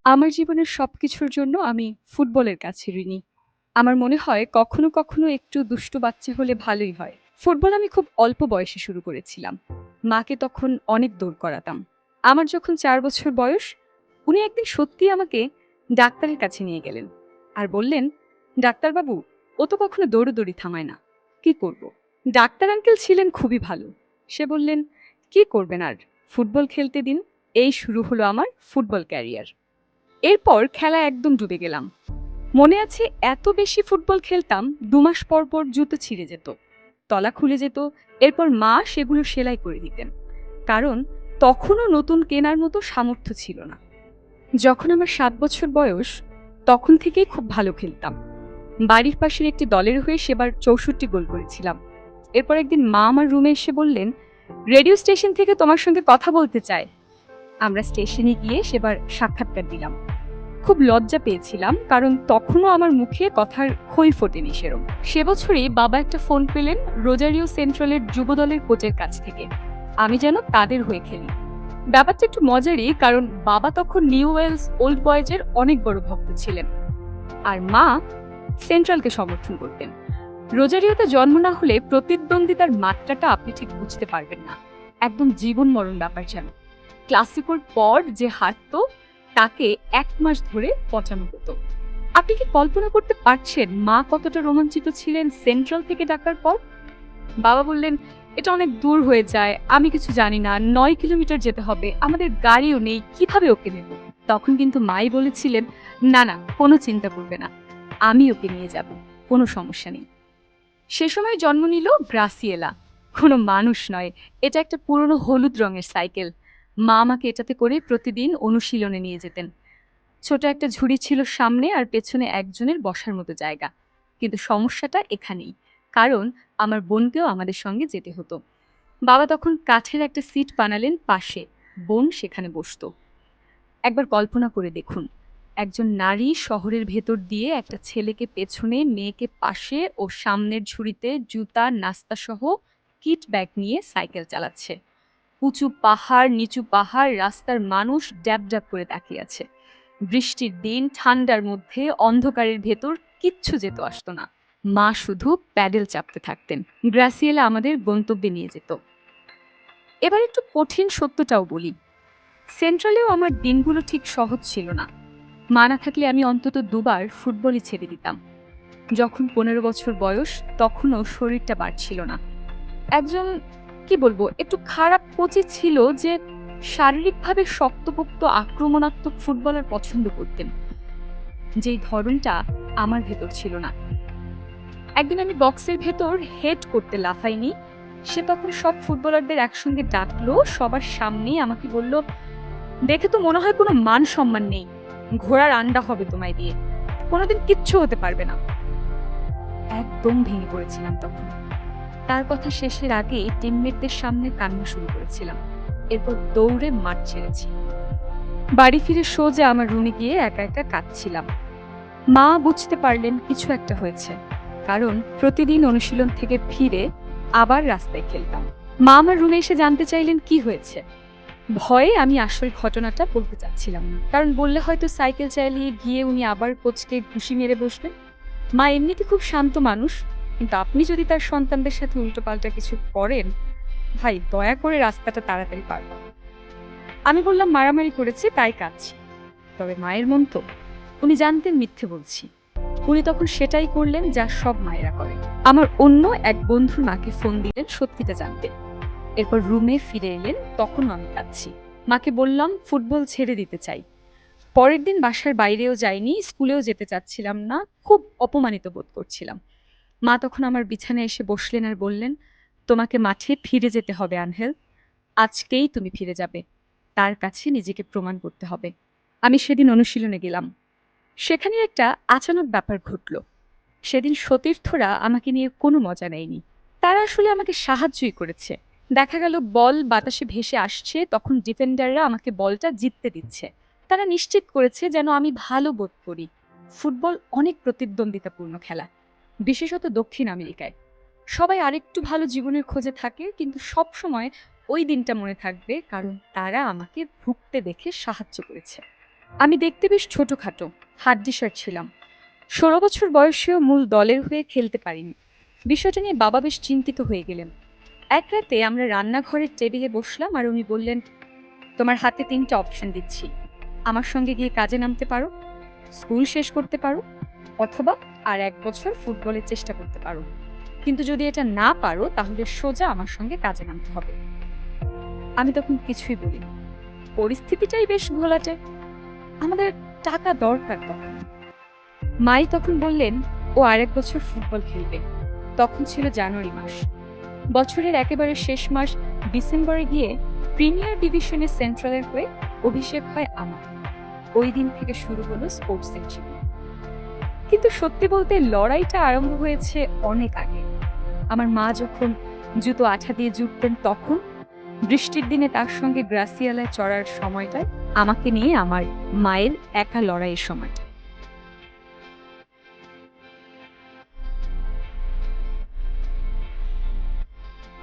আমার জীবনের সবকিছুর জন্য আমি ফুটবলের কাছে ঋণী। আমার মনে হয় কখনো, কখনো একটু দুষ্টু বাচ্চা হলে ভালোই হয়। ফুটবল আমি খুব অল্প বয়সে শুরু করেছিলাম। মাকে তখন অনেক দৌড় করাতাম। আমার যখন ৪ বছর বয়স, উনি একদিন সত্যিই আমাকে ডাক্তারের কাছে নিয়ে গেলেন। আর বললেন, "ডাক্তারবাবু, ও তো কখনো দৌড়াদৌড়ি থামায় না। কি করব?" ডাক্তার আঙ্কেল ছিলেন খুবই ভালো। সে বললেন, "কি করবেন আর? ফুটবল খেলতে দিন।" এই শুরু হলো আমার ফুটবল ক্যারিয়ার। এরপর খেলায় একদম ডুবে গেলাম। মনে আছে এত বেশি ফুটবল খেলতাম ২ মাস পর, পর জুতো ছিঁড়ে যেত। তলা খুলে যেত। এরপর মা সেগুলো সেলাই করে দিতেন। কারণ তখনও নতুন কেনার মতো সামর্থ্য ছিল না। যখন আমার ৭ বছর বয়স, তখন থেকেই খুব ভালো খেলতাম। বাড়ির পাশের একটি দলের হয়ে সেবার ৬৪ গোল করেছিলাম। এরপর একদিন মা আমার রুমে এসে বললেন, "রেডিও স্টেশন থেকে তোমার সঙ্গে কথা বলতে চায়।" আমরা স্টেশনে গিয়ে সেবার সাক্ষাৎকার দিলাম। খুব লজ্জা পেয়েছিলাম কারণ তখনও আমার মুখে কথার খই ফোটেনি সেরম। সে বছরই বাবা একটা ফোন পেলেন রোজারিও সেন্ট্রালের যুবদলের কোচের কাছ থেকে। আমি যেন তাদের হয়ে খেলি। ব্যাপারটা একটু মজারই কারণ বাবা তখন নিউ ওয়েলস ওল্ড বয়েজের অনেক বড় ভক্ত ছিলেন। আর মা সেন্ট্রালকে সমর্থন করতেন। রোজারিওতে জন্ম না হলে প্রতিদ্বন্দ্বিতার মাত্রাটা আপনি ঠিক বুঝতে পারবেন না। একদম জীবন মরণ ব্যাপার যেন। ক্লাসিকোর পর যে হারতো তাকে ১ মাস ধরে পচানো হতো। আপনি কি কল্পনা করতে পারছেন মা কতটা রোমাঞ্চিত ছিলেন সেন্ট্রাল থেকে ডাকার পর? বাবা বললেন, "এটা অনেক দূর হয়ে যায়। আমি কিছু জানি না। ৯ কিলোমিটার যেতে হবে। আমাদের গাড়িও নেই। কিভাবে ওকে নেব?" তখন কিন্তু মাই বলেছিলেন, "না, না, কোনো চিন্তা করবে না। আমি ওকে নিয়ে যাব। কোনো সমস্যা নেই।" সে সময় জন্ম নিল গ্রাসিয়েলা। কোনো মানুষ নয়, এটা একটা পুরনো হলুদ রঙের সাইকেল। মা আমাকে এটাতে করে প্রতিদিন অনুশীলনে নিয়ে যেতেন। ছোট একটা ঝুড়ি ছিল সামনে আর পেছনে একজনের বসার মতো জায়গা। কিন্তু সমস্যাটা এখানেই। কারণ আমার বোনকেও আমাদের সঙ্গে যেতে হতো। বাবা তখন কাঠের একটা সিট বানালেন পাশে। বোন সেখানে বসতো। একবার কল্পনা করে দেখুন, একজন নারী শহরের ভেতর দিয়ে একটা ছেলেকে পেছনে, মেয়েকে পাশে ও সামনের ঝুড়িতে জুতা, নাস্তাসহ কিট ব্যাগ নিয়ে সাইকেল চালাচ্ছে। উঁচু পাহাড়, নিচু পাহাড়, রাস্তার মানুষ ড্যাব ড্যাব করে তাকিয়ে আছে। বৃষ্টির দিন, ঠান্ডার মধ্যে, অন্ধকারের ভেতর কিচ্ছু যেত আসতো না। মা শুধু প্যাডেল চাপতে থাকতেন। গ্রাসিয়েলা আমাদের গন্তব্যে নিয়ে যেত। এবার একটু কঠিন সত্যটাও বলি। সেন্ট্রালেও আমার দিনগুলো ঠিক সহজ ছিল না। মা না থাকলে আমি অন্তত ২ বার ফুটবলই ছেড়ে দিতাম। যখন ১৫ বছর বয়স, তখনও শরীরটা বাড়ছিল না। একজন কি বলবো, একটু খারাপ কোচই ছিল যে শারীরিকভাবে শক্তপোক্ত আক্রমণাত্মক ফুটবলার পছন্দ করতেন। যেই ধরনটা আমার ভেতর ছিল না। একদিন আমি বক্সের ভেতর হেড করতে লাফাইনি। সে তখন সব ফুটবলারদের একসঙ্গে ডাকলো, সবার সামনেই আমাকে বলল, "দেখে তো মনে হয় কোনো মান সম্মান নেই। ঘোড়ার আন্ডা হবে তোমায় দিয়ে। কোনোদিন কিচ্ছু হতে পারবে না।" একদম ভেঙে পড়েছিলাম তখন। তার কথা শেষের আগেই টিমমেটদের সামনে কান্না শুরু করেছিলাম। এরপর দৌড়ে মাঠ ছেড়েছি। বাড়ি ফিরে সোজা আমার রুমে গিয়ে একা একা কাঁদছিলাম। মা বুঝতে পারলেন কিছু একটা হয়েছে। কারণ প্রতিদিন অনুশীলন থেকে ফিরে আবার রাস্তায় খেলতাম। মা আমার রুমে এসে জানতে চাইলেন কি হয়েছে। ভয়ে আমি আসল ঘটনাটা বলতে চাচ্ছিলাম না। কারণ বললে হয়তো সাইকেল চালিয়ে গিয়ে উনি আবার কোচকে ঘুষি মেরে বসবেন। মা এমনিতে খুব শান্ত মানুষ। কিন্তু আপনি যদি তার সন্তানদের সাথে উল্টোপাল্টা কিছু করেন, ভাই দয়া করে রাস্তাটা তাড়াতাড়ি পার করুন। আমি বললাম মারামারি করেছি তাই কাঁদছি। তবে মায়ের মন তো, উনি জানতেন মিথ্যে বলছি। উনি তখন সেটাই করলেন যা সব মায়েরা করে। আমার অন্য এক বন্ধুর মাকে ফোন দিলেন সত্যিটা জানতে। এরপর রুমে ফিরে এলেন, তখনও আমি কাঁদছি। মাকে বললাম ফুটবল ছেড়ে দিতে চাই। পরের দিন বাসার বাইরেও যাইনি, স্কুলেও যেতে চাচ্ছিলাম না, খুব অপমানিত বোধ করছিলাম। মা তখন আমার বিছানায় এসে বসলেন আর বললেন, "তোমাকে মাঠে ফিরে যেতে হবে আনহেল। আজকেই তুমি ফিরে যাবে। তার কাছে নিজেকে প্রমাণ করতে হবে।" আমি সেদিন অনুশীলনে গেলাম। সেখানে একটা আচানক ব্যাপার ঘটল। সেদিন সতীর্থরা আমাকে নিয়ে কোনো মজা নেয়নি। তারা আসলে আমাকে সাহায্যই করেছে। দেখা গেল বল বাতাসে ভেসে আসছে, তখন ডিফেন্ডাররা আমাকে বলটা জিততে দিচ্ছে। তারা নিশ্চিত করেছে যেন আমি ভালো বোধ করি। ফুটবল অনেক প্রতিদ্বন্দ্বিতাপূর্ণ খেলা, বিশেষত দক্ষিণ আমেরিকায়। সবাই আরেকটু ভালো জীবনের খোঁজে থাকে, কিন্তু সবসময় ওই দিনটা মনে থাকবে কারণ তারা আমাকে ভুগতে দেখে সাহায্য করেছে। আমি দেখতে বেশ ছোটখাটো, হাড্ডিসার ছিলাম। ১৬ বছর বয়সেও মূল দলের হয়ে খেলতে পারিনি। বিষয়টা নিয়ে বাবা বেশ চিন্তিত হয়ে গেলেন। এক রাতে আমরা রান্নাঘরের টেবিলে বসলাম আর উনি বললেন, তোমার হাতে ৩টা অপশন দিচ্ছি। আমার সঙ্গে গিয়ে কাজে নামতে পারো, স্কুল শেষ করতে পারো, অথবা আর ১ বছর ফুটবলের চেষ্টা করতে পারো। কিন্তু যদি এটা না পারো তাহলে সোজা আমার সঙ্গে কাজে নামতে হবে। আমি তখন কিছুই বলিনি। পরিস্থিতিটাই বেশ ঘোলাটে। আমাদের টাকা দরকার তখন। মাই তখন বললেন, ও আরেক বছর ফুটবল খেলবে। তখন ছিল জানুয়ারি মাস। বছরের একেবারে শেষ মাস ডিসেম্বরে গিয়ে প্রিমিয়ার ডিভিশনে সেন্ট্রালের হয়ে অভিষেক হয় আমার। ওই দিন থেকে শুরু হলো স্পোর্টসের জীবন। কিন্তু সত্যি বলতে লড়াইটা আরম্ভ হয়েছে অনেক আগে। আমার মা যখন জুতো আঠা দিয়ে জুটতেন তখন, বৃষ্টির দিনে তার সঙ্গে গ্রাসিয়ালায় চড়ার সময়টায়, আমাকে নিয়ে আমার মায়ের একা লড়াইয়ের সময়টা।